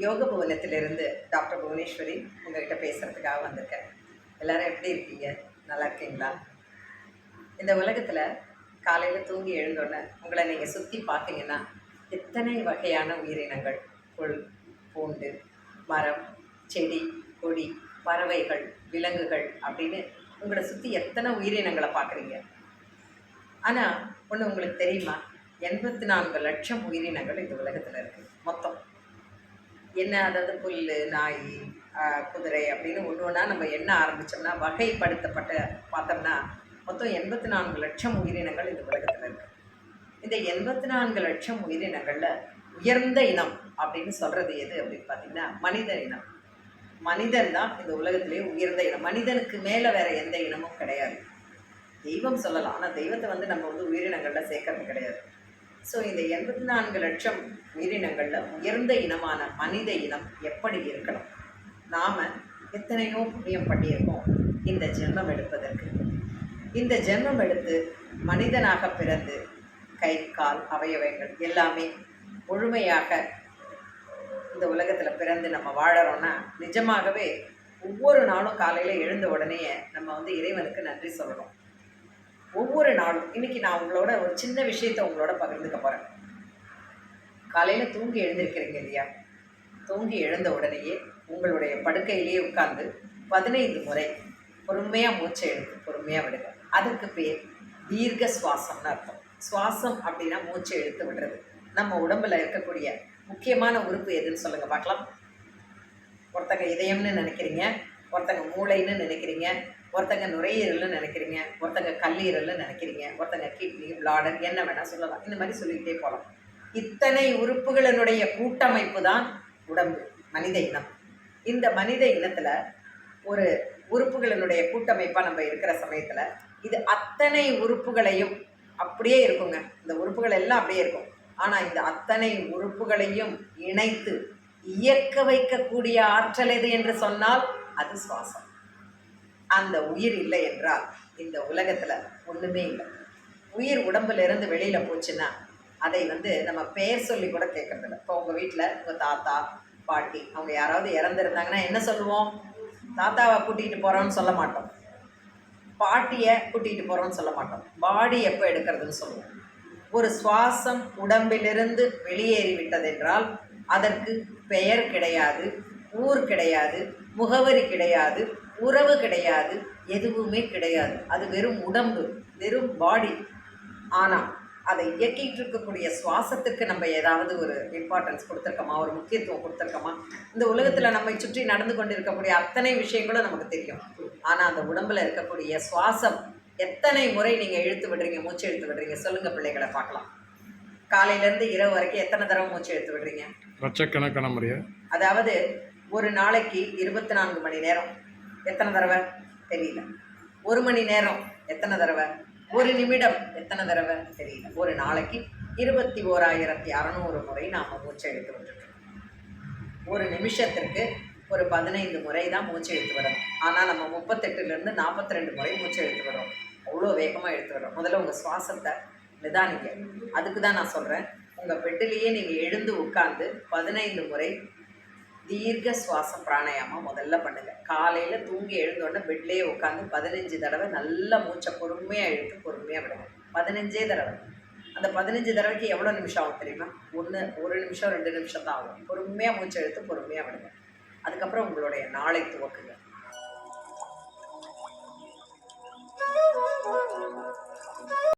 யோக புவனத்திலிருந்து டாக்டர் புவனேஸ்வரி உங்கள்கிட்ட பேசுகிறதுக்காக வந்திருக்கேன். எல்லோரும் எப்படி இருக்கீங்க? நல்லா இருக்கீங்களா? இந்த உலகத்தில் காலையில் தூங்கி எழுந்தோடனே உங்களை நீங்கள் சுற்றி பார்த்தீங்கன்னா எத்தனை வகையான உயிரினங்கள், புல், பூண்டு, மரம், செடி, கொடி, பறவைகள், விலங்குகள் அப்படின்னு உங்களை சுற்றி எத்தனை உயிரினங்களை பார்க்குறீங்க. ஆனால் ஒன்று உங்களுக்கு தெரியுமா? 84 லட்சம் உயிரினங்கள் இந்த உலகத்தில் இருக்குது மொத்தம். என்ன, அதாவது புல், நாய், குதிரை அப்படின்னு ஒன்று ஒன்றா நம்ம எண்ண ஆரம்பித்தோம்னா வகைப்படுத்தப்பட்ட பார்த்தோம்னா மொத்தம் 84 லட்சம் உயிரினங்கள் இந்த உலகத்தில் இருக்குது. இந்த 84 லட்சம் உயிரினங்களில் உயர்ந்த இனம் அப்படின்னு சொல்கிறது எது அப்படின்னு பார்த்தீங்கன்னா மனித இனம். மனிதன் தான் இந்த உலகத்திலேயே உயர்ந்த இனம். மனிதனுக்கு மேலே வேறு எந்த இனமும் கிடையாது. தெய்வம் சொல்லலாம், ஆனால் தெய்வத்தை நம்ம உயிரினங்களில் சேர்க்கறது கிடையாது. ஸோ இந்த 84 லட்சம் உயிரினங்களில் உயர்ந்த இனமான மனித இனம் எப்படி இருக்கணும்? நாம் எத்தனையோ புண்ணியம் பண்ணியிருக்கோம் இந்த ஜென்மம் எடுப்பதற்கு. இந்த ஜென்மம் எடுத்து மனிதனாக பிறந்து கை, கால், அவயவங்கள் எல்லாமே முழுமையாக இந்த உலகத்தில் பிறந்து நம்ம வாழறோன்னா நிஜமாகவே ஒவ்வொரு நாளும் காலையில் எழுந்த உடனே நம்ம இறைவனுக்கு நன்றி சொல்லணும். ஒவ்வொரு நாளும். இன்றைக்கி நான் உங்களோட ஒரு சின்ன விஷயத்தை உங்களோட பகிர்ந்துக்க போகிறேன். காலையில் தூங்கி எழுந்திருக்கிறீங்க இல்லையா? தூங்கி எழுந்த உடனேயே உங்களுடைய படுக்கையிலேயே உட்கார்ந்து 15 முறை பொறுமையாக மூச்சை எடுத்து பொறுமையாக விடுங்க. அதுக்கு பேர் தீர்க்க சுவாசம்னு அர்த்தம். சுவாசம் அப்படின்னா மூச்சை எடுத்து விடுறது. நம்ம உடம்பில் இருக்கக்கூடிய முக்கியமான உறுப்பு எதுன்னு சொல்லுங்கள் பார்க்கலாம். ஒருத்தங்க இதயம்னு நினைக்கிறீங்க, ஒருத்தங்க மூளைன்னு நினைக்கிறீங்க, ஒருத்தங்க நுரையீரல்னு நினைக்கிறீங்க, ஒருத்தங்க கல்லீரல்னு நினைக்கிறீங்க, ஒருத்தங்க கிட்னி, பிளாடர், என்ன வேணால் சொல்லலாம். இந்த மாதிரி சொல்லிக்கிட்டே போகலாம். இத்தனை உறுப்புகளினுடைய கூட்டமைப்பு தான் உடம்பு, மனித இனம். இந்த மனித இனத்தில் ஒரு உறுப்புகளினுடைய கூட்டமைப்பாக நம்ம இருக்கிற சமயத்தில் இது அத்தனை உறுப்புகளையும் அப்படியே இருக்குங்க. இந்த உறுப்புகள் எல்லாம் அப்படியே இருக்கும். ஆனால் இந்த அத்தனை உறுப்புகளையும் இணைத்து இயக்க வைக்கக்கூடிய ஆற்றல் எது என்று சொன்னால் அது சுவாசம். அந்த உயிர் இல்லை என்றால் இந்த உலகத்தில் ஒன்றுமே இல்லை. உயிர் உடம்புலேருந்து வெளியில் போச்சுன்னா அதை நம்ம பெயர் சொல்லி கூட கேட்கறதில்ல. இப்போ உங்கள் வீட்டில் உங்கள் தாத்தா, பாட்டி அவங்க யாராவது இறந்துருந்தாங்கன்னா என்ன சொல்லுவோம்? தாத்தாவை கூட்டிகிட்டு போகிறோன்னு சொல்ல மாட்டோம், பாட்டியை கூட்டிகிட்டு போகிறோன்னு சொல்ல மாட்டோம், பாடி எப்போ எடுக்கிறதுன்னு சொல்லுவோம். ஒரு சுவாசம் உடம்பிலிருந்து வெளியேறி விட்டதென்றால் அதற்கு பெயர் கிடையாது, ஊர் கிடையாது, முகவரி கிடையாது, உறவு கிடையாது, எதுவுமே கிடையாது. அது வெறும் உடம்பு, வெறும் பாடி. ஆனால் அதை இயக்கிட்டு இருக்கக்கூடிய சுவாசத்துக்கு நம்ம ஏதாவது ஒரு இம்பார்ட்டன்ஸ் கொடுத்துருக்கோமா, ஒரு முக்கியத்துவம் கொடுத்துருக்கோமா? இந்த உலகத்தில் நம்மை சுற்றி நடந்து கொண்டு இருக்கக்கூடிய அத்தனை விஷயங்களும் நமக்கு தெரியும். ஆனால் அந்த உடம்பில் இருக்கக்கூடிய சுவாசம் எத்தனை முறை நீங்கள் இழுத்து விடுறீங்க, மூச்சு இழுத்து விடுறீங்க? சொல்லுங்கள் பிள்ளைகளை பார்க்கலாம். காலையிலேருந்து இரவு வரைக்கும் எத்தனை தடவை மூச்சு இழுத்து விடுறீங்க? லட்சக்கணக்கான முறையா? அதாவது ஒரு நாளைக்கு 24 மணி நேரம் எத்தனை தடவை தெரியல. 1 மணி நேரம் எத்தனை தடவை? 1 நிமிடம் எத்தனை தடவை தெரியல. ஒரு நாளைக்கு 21,600 முறை நாம் மூச்சை எடுத்து விட்டுருக்கோம். ஒரு நிமிஷத்திற்கு ஒரு 15 முறை தான் மூச்சை எடுத்து விடணும். ஆனால் நம்ம 38லேருந்து 42 முறை மூச்சை எடுத்து விடுறோம். அவ்வளோ வேகமாக எடுத்து விடுறோம். முதல்ல உங்கள் சுவாசத்தை நிதானிக்க. அதுக்கு தான் நான் சொல்கிறேன், உங்கள் பெட்டிலேயே நீங்கள் எழுந்து உட்கார்ந்து 15 முறை தீர்க்க சுவாசம் பிராணாயாமம் முதல்ல பண்ணுங்கள். காலையில் தூங்கி எழுந்தோடனே பெட்லேயே உட்காந்து 15 தடவை நல்லா மூச்சை பொறுமையாக இழுத்து பொறுமையாக விடுங்க. 15 தடவை. அந்த 15 தடவைக்கு எவ்வளோ நிமிஷம் ஆகும் தெரியுமா? 1 நிமிஷம் 2 நிமிஷம் தான் ஆகும். பொறுமையாக மூச்சை இழுத்து பொறுமையாக விடுங்க. அதுக்கப்புறம் உங்களுடைய நாளை துவக்குங்க.